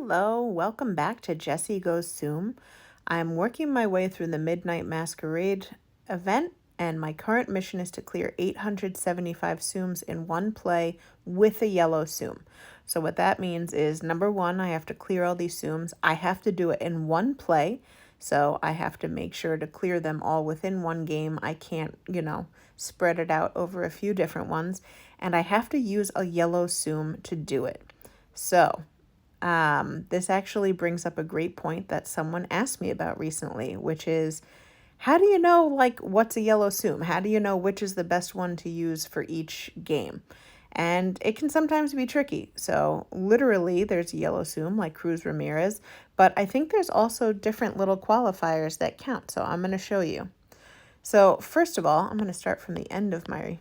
Hello, welcome back to Jessie Goes Tsum. I'm working my way through the Midnight Masquerade event, and my current mission is to clear 875 Tsums in one play with a yellow Tsum. So what that means is, number one, I have to clear all these Tsums. I have to do it in one play, so I have to make sure to clear them all within one game. I can't, spread it out over a few different ones, and I have to use a yellow Tsum to do it. So this actually brings up a great point that someone asked me about recently, which is, how do you know, what's a yellow Tsum? How do you know which is the best one to use for each game? And it can sometimes be tricky. So literally, there's a yellow Tsum like Cruz, Ramirez, but I think there's also different little qualifiers that count. So I'm going to show you. So first of all, I'm going to start from the end of my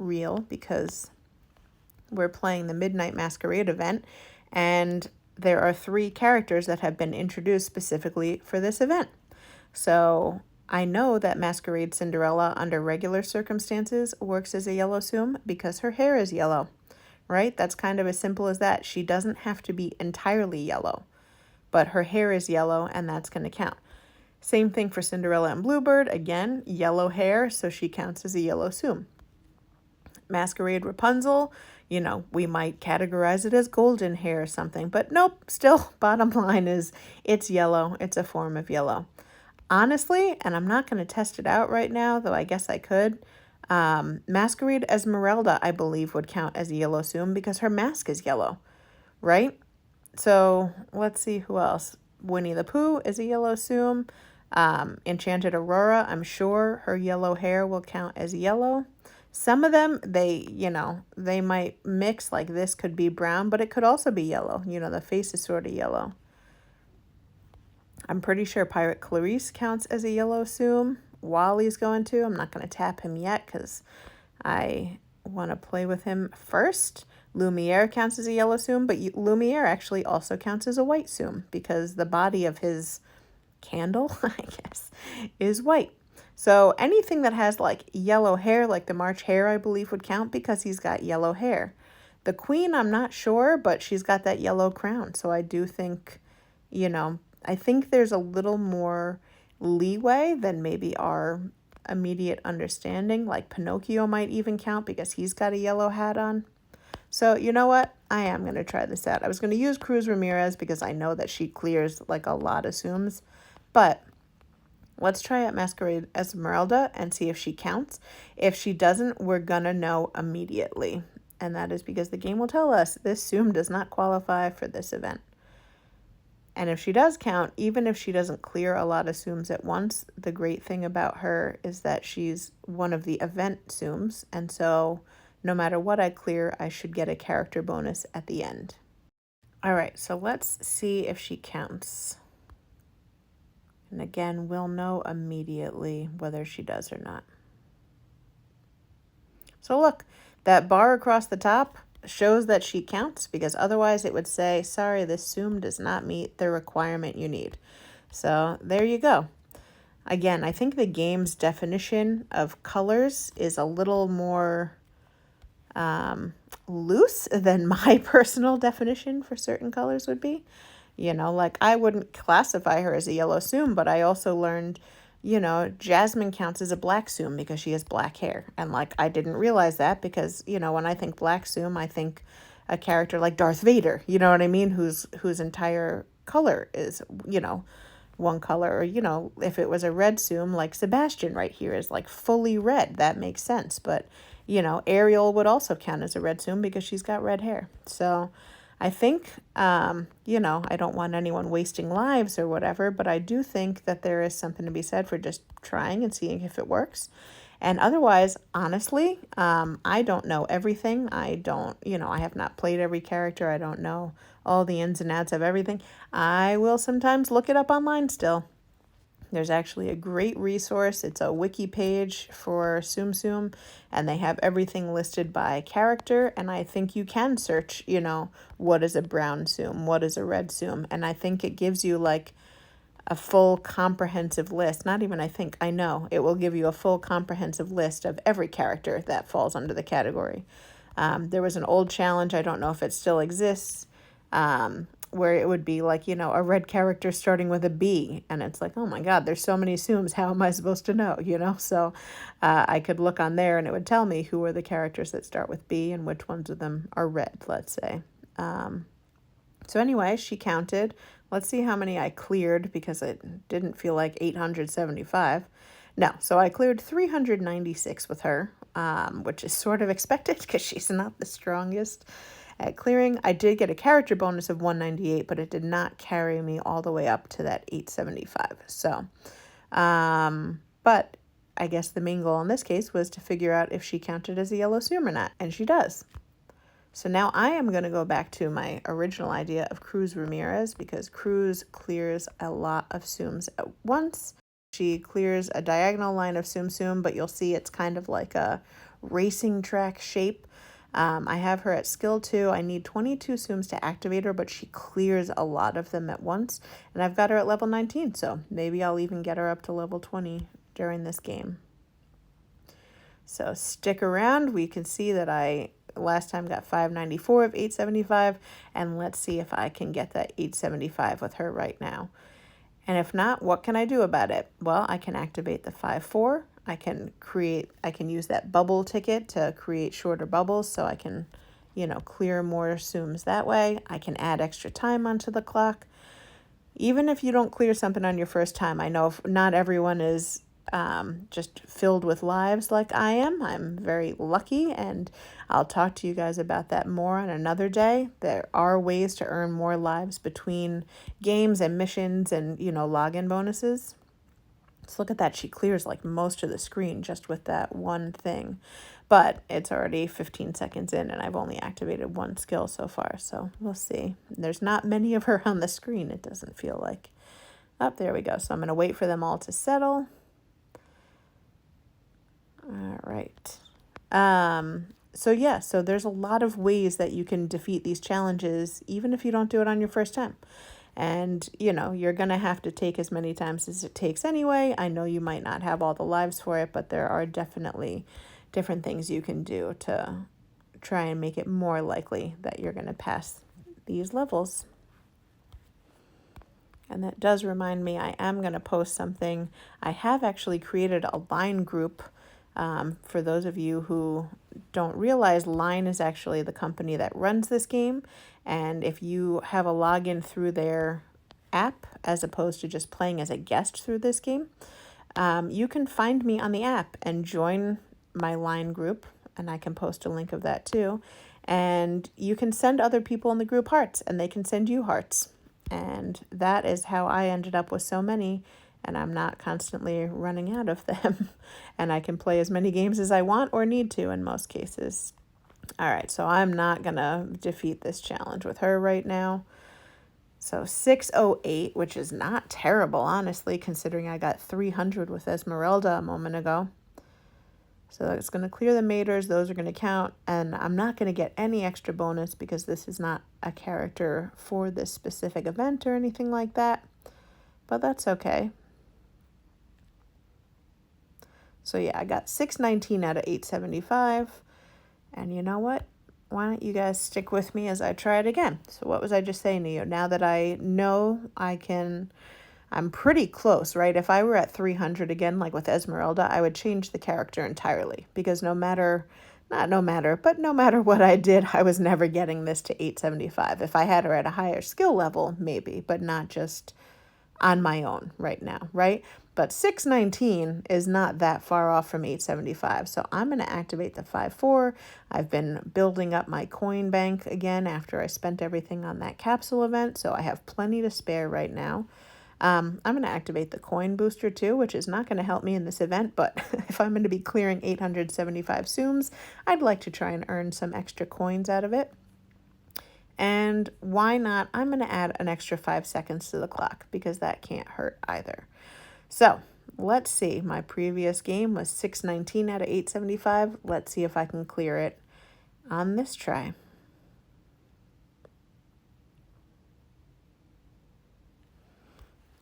reel because we're playing the Midnight Masquerade event, and there are 3 characters that have been introduced specifically for this event. So I know that Masquerade Cinderela, under regular circumstances, works as a yellow Tsum because her hair is yellow, right? That's kind of as simple as that. She doesn't have to be entirely yellow, but her hair is yellow, and that's going to count. Same thing for Cinderella and Bluebird. Again, yellow hair, so she counts as a yellow Tsum. Masquerade Rapunzel, we might categorize it as golden hair or something, but nope, still, bottom line is it's yellow. It's a form of yellow. Honestly, and I'm not going to test it out right now, though I guess I could, Masquerade Esmeralda, I believe, would count as a yellow Tsum because her mask is yellow, right? So let's see who else. Winnie the Pooh is a yellow Tsum. Enchanted Aurora, I'm sure her yellow hair will count as yellow. Some of them, they might mix, like this could be brown, but it could also be yellow. The face is sort of yellow. I'm pretty sure Pirate Clarice counts as a yellow Tsum. Wally's going to. I'm not going to tap him yet because I want to play with him first. Lumiere counts as a yellow Tsum, but Lumiere actually also counts as a white Tsum because the body of his candle, I guess, is white. So anything that has yellow hair, like the March Hare, I believe would count because he's got yellow hair. The Queen, I'm not sure, but she's got that yellow crown. So I do think, I think there's a little more leeway than maybe our immediate understanding. Like Pinocchio might even count because he's got a yellow hat on. So you know what? I am going to try this out. I was going to use Cruz Ramirez because I know that she clears a lot of Tsums, but let's try out Masquerade Esmeralda and see if she counts. If she doesn't, we're gonna know immediately. And that is because the game will tell us this Tsum does not qualify for this event. And if she does count, even if she doesn't clear a lot of Tsums at once, the great thing about her is that she's one of the event Tsums. And so no matter what I clear, I should get a character bonus at the end. All right, so let's see if she counts. And again, we'll know immediately whether she does or not. So look, that bar across the top shows that she counts because otherwise it would say, sorry, this Tsum does not meet the requirement you need. So there you go. Again, I think the game's definition of colors is a little more loose than my personal definition for certain colors would be. I wouldn't classify her as a yellow Tsum, but I also learned, Jasmine counts as a black Tsum because she has black hair. And I didn't realize that because, when I think black Tsum, I think a character like Darth Vader, you know what I mean? Whose entire color is, one color. Or, if it was a red Tsum, like Sebastian right here is fully red. That makes sense. But, Ariel would also count as a red Tsum because she's got red hair. So I think, I don't want anyone wasting lives or whatever, but I do think that there is something to be said for just trying and seeing if it works. And otherwise, honestly, I don't know everything. I have not played every character. I don't know all the ins and outs of everything. I will sometimes look it up online still. There's actually a great resource. It's a wiki page for Tsum Tsum, and they have everything listed by character. And I think you can search, what is a brown Tsum? What is a red Tsum? And I think it gives you a full comprehensive list. Not even I know. It will give you a full comprehensive list of every character that falls under the category. There was an old challenge. I don't know if it still exists. where it would be like, a red character starting with a B. And it's like, oh my God, there's so many Tsums. How am I supposed to know, So I could look on there and it would tell me who are the characters that start with B and which ones of them are red, let's say. So anyway, she counted. Let's see how many I cleared because it didn't feel like 875. No, so I cleared 396 with her, which is sort of expected because she's not the strongest at clearing. I did get a character bonus of 198, but it did not carry me all the way up to that 875. So, but I guess the main goal in this case was to figure out if she counted as a yellow Tsum or not, and she does. So now I am going to go back to my original idea of Cruz Ramirez because Cruz clears a lot of Tsums at once. She clears a diagonal line of Tsum Tsum, but you'll see it's kind of like a racing track shape. I have her at skill 2. I need 22 Tsums to activate her, but she clears a lot of them at once. And I've got her at level 19, so maybe I'll even get her up to level 20 during this game. So stick around. We can see that I last time got 594 of 875, and let's see if I can get that 875 with her right now. And if not, what can I do about it? Well, I can activate the 5-4. I can use that bubble ticket to create shorter bubbles so I can, clear more Tsums that way. I can add extra time onto the clock. Even if you don't clear something on your first time, I know not everyone is just filled with lives like I am. I'm very lucky, and I'll talk to you guys about that more on another day. There are ways to earn more lives between games and missions and, login bonuses. Let's look at that. She clears like most of the screen just with that one thing, but it's already 15 seconds in and I've only activated one skill so far. So we'll see. There's not many of her on the screen. It doesn't feel like. Oh, there we go. So I'm going to wait for them all to settle. All right. So there's a lot of ways that you can defeat these challenges, even if you don't do it on your first time. And, you're going to have to take as many times as it takes anyway. I know you might not have all the lives for it, but there are definitely different things you can do to try and make it more likely that you're going to pass these levels. And that does remind me, I am going to post something. I have actually created a Line group. For those of you who don't realize, Line is actually the company that runs this game. And if you have a login through their app, as opposed to just playing as a guest through this game, you can find me on the app and join my Line group. And I can post a link of that too. And you can send other people in the group hearts, and they can send you hearts. And that is how I ended up with so many, and I'm not constantly running out of them. And I can play as many games as I want or need to in most cases. All right, so I'm not going to defeat this challenge with her right now. So 608, which is not terrible, honestly, considering I got 300 with Esmeralda a moment ago. So it's going to clear the maters. Those are going to count. And I'm not going to get any extra bonus because this is not a character for this specific event or anything like that. But that's okay. So yeah, I got 619 out of 875. And you know what? Why don't you guys stick with me as I try it again? So what was I just saying to you? Now that I know I'm pretty close, right? If I were at 300 again, like with Esmeralda, I would change the character entirely because no matter what I did, I was never getting this to 875. If I had her at a higher skill level, maybe, but not just on my own right now, right? But 619 is not that far off from 875. So I'm going to activate the 5-4. I've been building up my coin bank again after I spent everything on that capsule event. So I have plenty to spare right now. I'm going to activate the coin booster too, which is not going to help me in this event. But if I'm going to be clearing 875 Tsums, I'd like to try and earn some extra coins out of it. And why not? I'm going to add an extra 5 seconds to the clock because that can't hurt either. So let's see. My previous game was 619 out of 875. Let's see if I can clear it on this try.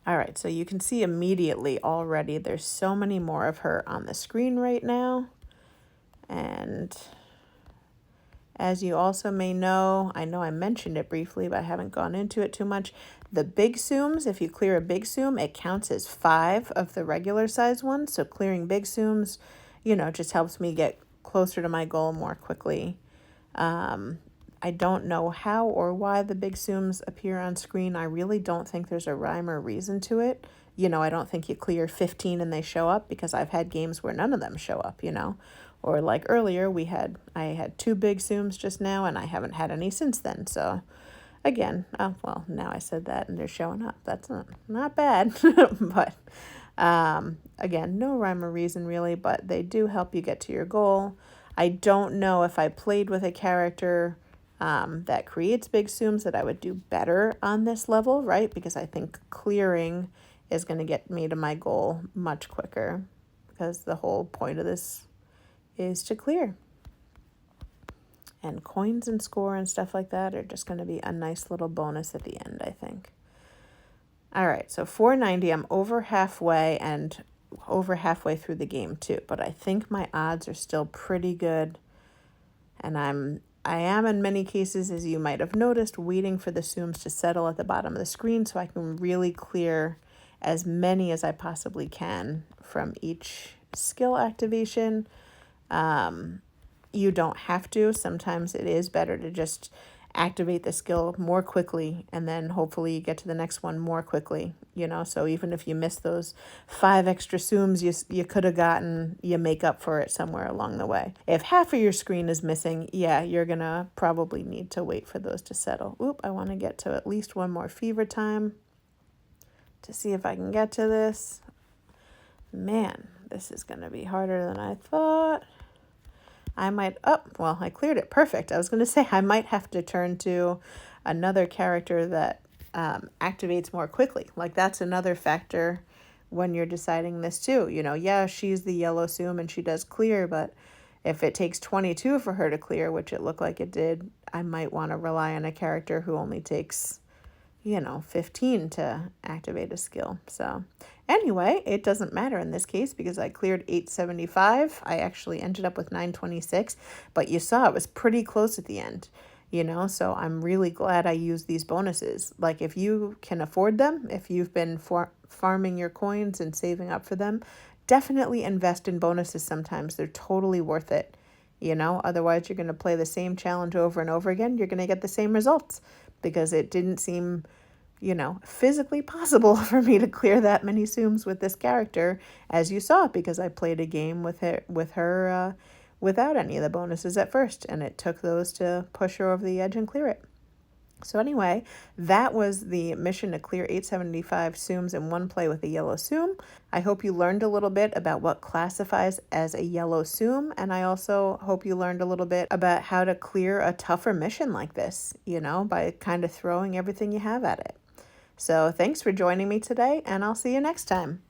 All right, so you can see immediately already there's so many more of her on the screen right now. And As you also may know I mentioned it briefly, but I haven't gone into it too much. The big Tsums, if you clear a big Tsum, it counts as 5 of the regular size ones. So clearing big Tsums, just helps me get closer to my goal more quickly. I don't know how or why the big Tsums appear on screen. I really don't think there's a rhyme or reason to it. I don't think you clear 15 and they show up, because I've had games where none of them show up, Or like earlier, I had 2 big Tsums just now, and I haven't had any since then. So again, well, now I said that and they're showing up. That's not bad. But again, no rhyme or reason really, but they do help you get to your goal. I don't know if I played with a character that creates big Tsums that I would do better on this level, right? Because I think clearing is going to get me to my goal much quicker, because the whole point of this is to clear. And coins and score and stuff like that are just going to be a nice little bonus at the end, I think. All right, so 490, I'm over halfway and over halfway through the game too, but I think my odds are still pretty good. And I am in many cases, as you might have noticed, waiting for the Tsums to settle at the bottom of the screen so I can really clear as many as I possibly can from each skill activation. You don't have to. Sometimes it is better to just activate the skill more quickly, and then hopefully you get to the next one more quickly, So even if you miss those 5 extra Tsums you could have gotten, you make up for it somewhere along the way. If half of your screen is missing, yeah, you're going to probably need to wait for those to settle. Oop, I want to get to at least one more fever time to see if I can get to this. Man, this is going to be harder than I thought. I cleared it. Perfect. I was going to say I might have to turn to another character that activates more quickly. Like, that's another factor when you're deciding this too. Yeah, she's the yellow Tsum and she does clear, but if it takes 22 for her to clear, which it looked like it did, I might want to rely on a character who only takes 15 to activate a skill. So anyway, it doesn't matter in this case because I cleared 875. I actually ended up with 926, but you saw it was pretty close at the end, so I'm really glad I used these bonuses. Like, if you can afford them, if you've been farming your coins and saving up for them, definitely invest in bonuses sometimes. They're totally worth it, otherwise you're going to play the same challenge over and over again. You're going to get the same results, because it didn't seem, physically possible for me to clear that many Tsums with this character, as you saw, because I played a game with her without any of the bonuses at first, and it took those to push her over the edge and clear it. So anyway, that was the mission to clear 875 Tsums in one play with a yellow Tsum. I hope you learned a little bit about what classifies as a yellow Tsum, and I also hope you learned a little bit about how to clear a tougher mission like this, by kind of throwing everything you have at it. So thanks for joining me today, and I'll see you next time.